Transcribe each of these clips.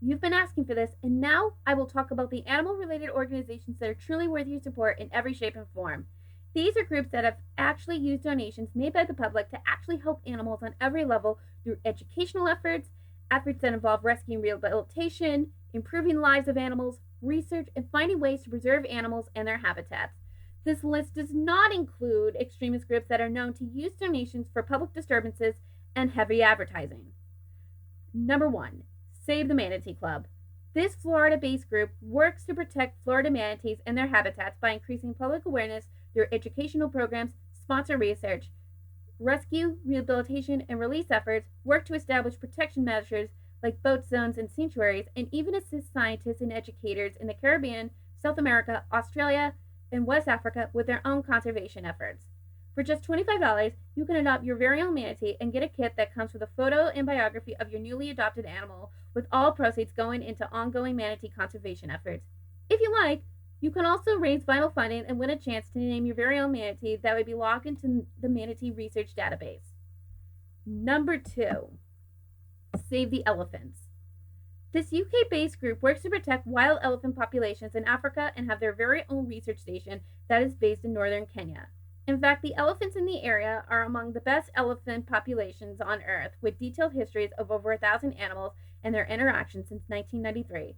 You've been asking for this, and now I will talk about the animal related organizations that are truly worth your support in every shape and form. These are groups that have actually used donations made by the public to actually help animals on every level through educational efforts, efforts that involve rescue and rehabilitation, improving the lives of animals, research, and finding ways to preserve animals and their habitats. This list does not include extremist groups that are known to use donations for public disturbances and heavy advertising. Number one, Save the Manatee Club. This Florida based group works to protect Florida manatees and their habitats by increasing public awareness through educational programs, sponsor research, rescue, rehabilitation, and release efforts, work to establish protection measures like boat zones and sanctuaries, and even assist scientists and educators in the Caribbean, South America, Australia, and West Africa with their own conservation efforts. For just $25, you can adopt your very own manatee and get a kit that comes with a photo and biography of your newly adopted animal, with all proceeds going into ongoing manatee conservation efforts. If you like, you can also raise vital funding and win a chance to name your very own manatee that would be logged into the Manatee Research Database. Number two, Save the Elephants. This UK based group works to protect wild elephant populations in Africa and have their very own research station that is based in northern Kenya. In fact, the elephants in the area are among the best elephant populations on Earth, with detailed histories of over 1,000 animals and their interactions since 1993.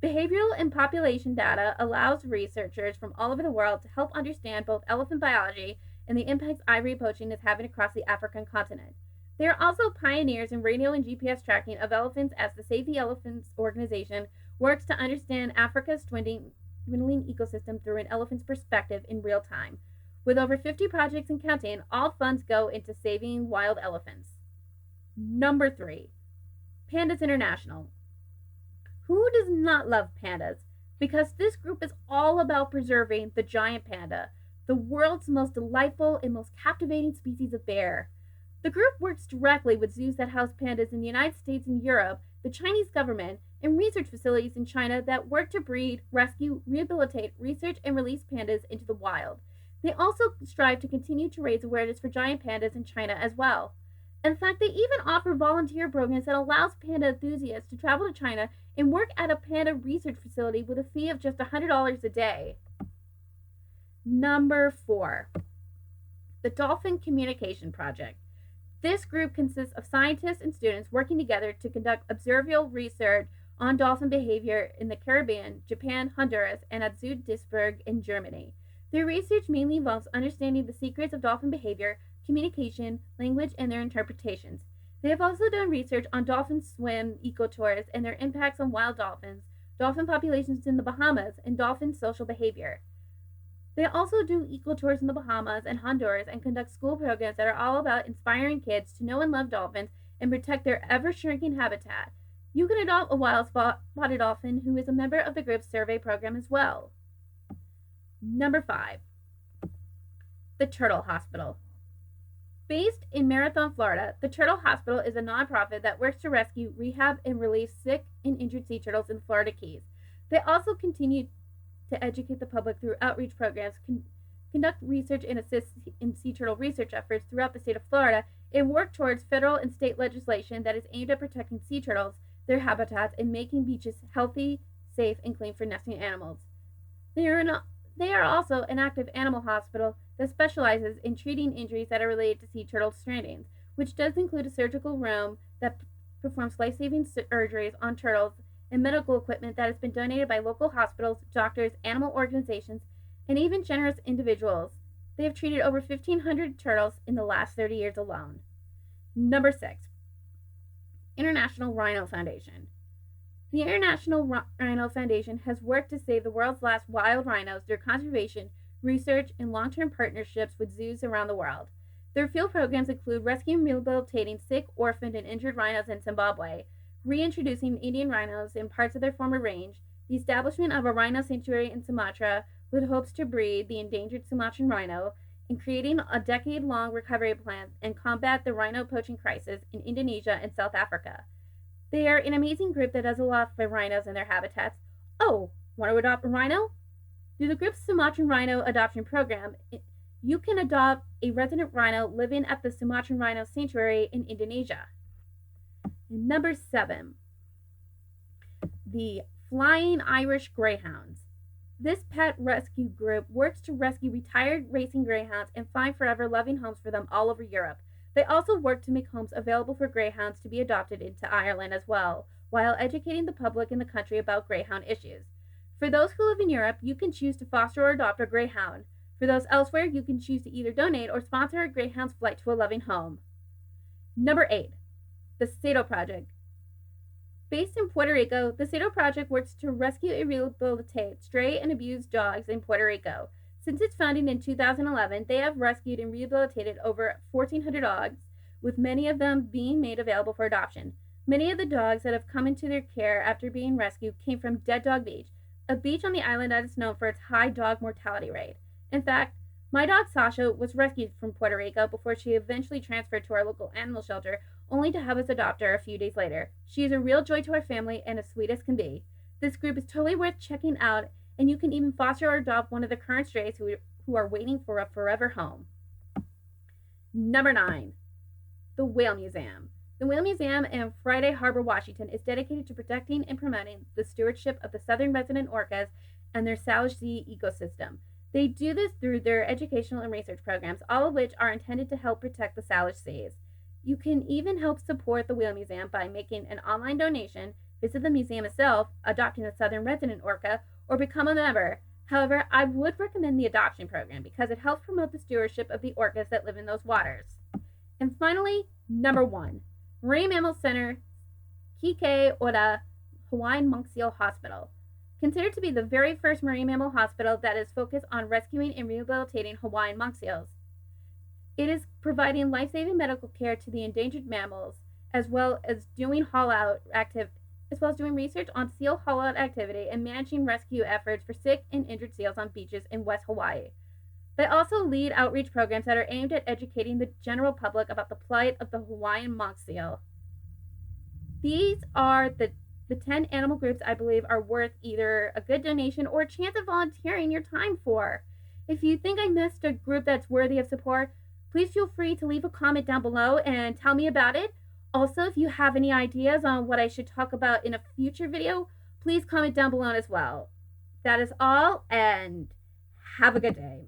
Behavioral and population data allows researchers from all over the world to help understand both elephant biology and the impacts ivory poaching is having across the African continent. They are also pioneers in radio and GPS tracking of elephants as the Save the Elephants organization works to understand Africa's dwindling ecosystem through an elephant's perspective in real time. With over 50 projects and counting, all funds go into saving wild elephants. Number three, Pandas International. Who does not love pandas? Because this group is all about preserving the giant panda, the world's most delightful and most captivating species of bear. The group works directly with zoos that house pandas in the United States and Europe, the Chinese government, and research facilities in China that work to breed, rescue, rehabilitate, research, and release pandas into the wild. They also strive to continue to raise awareness for giant pandas in China as well. In fact, they even offer volunteer programs that allows panda enthusiasts to travel to China and work at a panda research facility with a fee of just $100 a day. Number four, the Dolphin Communication Project. This group consists of scientists and students working together to conduct observable research on dolphin behavior in the Caribbean, Japan, Honduras, and at Duisburg in Germany. Their research mainly involves understanding the secrets of dolphin behavior, communication, language, and their interpretations. They have also done research on dolphin swim ecotours and their impacts on wild dolphins, dolphin populations in the Bahamas, and dolphin social behavior. They also do ecotours in the Bahamas and Honduras and conduct school programs that are all about inspiring kids to know and love dolphins and protect their ever shrinking habitat. You can adopt a wild spotted dolphin who is a member of the group's survey program as well. Number five, the Turtle Hospital. Based in Marathon, Florida, the Turtle Hospital is a nonprofit that works to rescue, rehab, and release sick and injured sea turtles in the Florida Keys. They also continue to educate the public through outreach programs, conduct research, and assist in sea turtle research efforts throughout the state of Florida, and work towards federal and state legislation that is aimed at protecting sea turtles, their habitats, and making beaches healthy, safe, and clean for nesting animals. They are also an active animal hospital that specializes in treating injuries that are related to sea turtle strandings, which does include a surgical room that performs life saving surgeries on turtles and medical equipment that has been donated by local hospitals, doctors, animal organizations, and even generous individuals. They have treated over 1,500 turtles in the last 30 years alone. Number six, International Rhino Foundation. The International Rhino Foundation has worked to save the world's last wild rhinos through conservation, research, and long term partnerships with zoos around the world. Their field programs include rescuing and rehabilitating sick, orphaned, and injured rhinos in Zimbabwe, reintroducing Indian rhinos in parts of their former range, the establishment of a rhino sanctuary in Sumatra with hopes to breed the endangered Sumatran rhino, and creating a decade long recovery plan and combat the rhino poaching crisis in Indonesia and South Africa. They are an amazing group that does a lot for rhinos and their habitats. Oh, want to adopt a rhino? Through the group's Sumatran Rhino Adoption Program, you can adopt a resident rhino living at the Sumatran Rhino Sanctuary in Indonesia. Number seven, the Flying Irish Greyhounds. This pet rescue group works to rescue retired racing greyhounds and find forever loving homes for them all over Europe. They also work to make homes available for greyhounds to be adopted into Ireland as well, while educating the public in the country about greyhound issues. For those who live in Europe, you can choose to foster or adopt a greyhound. For those elsewhere, you can choose to either donate or sponsor a greyhound's flight to a loving home. Number 8. The Sato Project. Based in Puerto Rico, the Sato Project works to rescue and rehabilitate stray and abused dogs in Puerto Rico. Since its founding in 2011, they have rescued and rehabilitated over 1,400 dogs, with many of them being made available for adoption. Many of the dogs that have come into their care after being rescued came from Dead Dog Beach, a beach on the island that is known for its high dog mortality rate. In fact, my dog Sasha was rescued from Puerto Rico before she eventually transferred to our local animal shelter, only to have us adopt her a few days later. She is a real joy to our family and as sweet as can be. This group is totally worth checking out, and you can even foster or adopt one of the current strays who are waiting for a forever home. Number 9. The Whale Museum. The Whale Museum in Friday Harbor, Washington is dedicated to protecting and promoting the stewardship of the southern resident orcas and their Salish Sea ecosystem. They do this through their educational and research programs, all of which are intended to help protect the Salish Seas. You can even help support the Whale Museum by making an online donation, visit the museum itself, adopting a southern resident orca, or become a member. However, I would recommend the adoption program because it helps promote the stewardship of the orcas that live in those waters. And finally, number 1, Marine Mammal Center, Kike Ora Hawaiian Monk Seal Hospital. Considered to be the very first marine mammal hospital that is focused on rescuing and rehabilitating Hawaiian monk seals. It is providing life-saving medical care to the endangered mammals, as well as doing research on seal haul-out activity and managing rescue efforts for sick and injured seals on beaches in West Hawaii. They also lead outreach programs that are aimed at educating the general public about the plight of the Hawaiian monk seal. These are the 10 animal groups I believe are worth either a good donation or a chance of volunteering your time for. If you think I missed a group that's worthy of support, please feel free to leave a comment down below and tell me about it. Also, if you have any ideas on what I should talk about in a future video, please comment down below as well. That is all, and have a good day.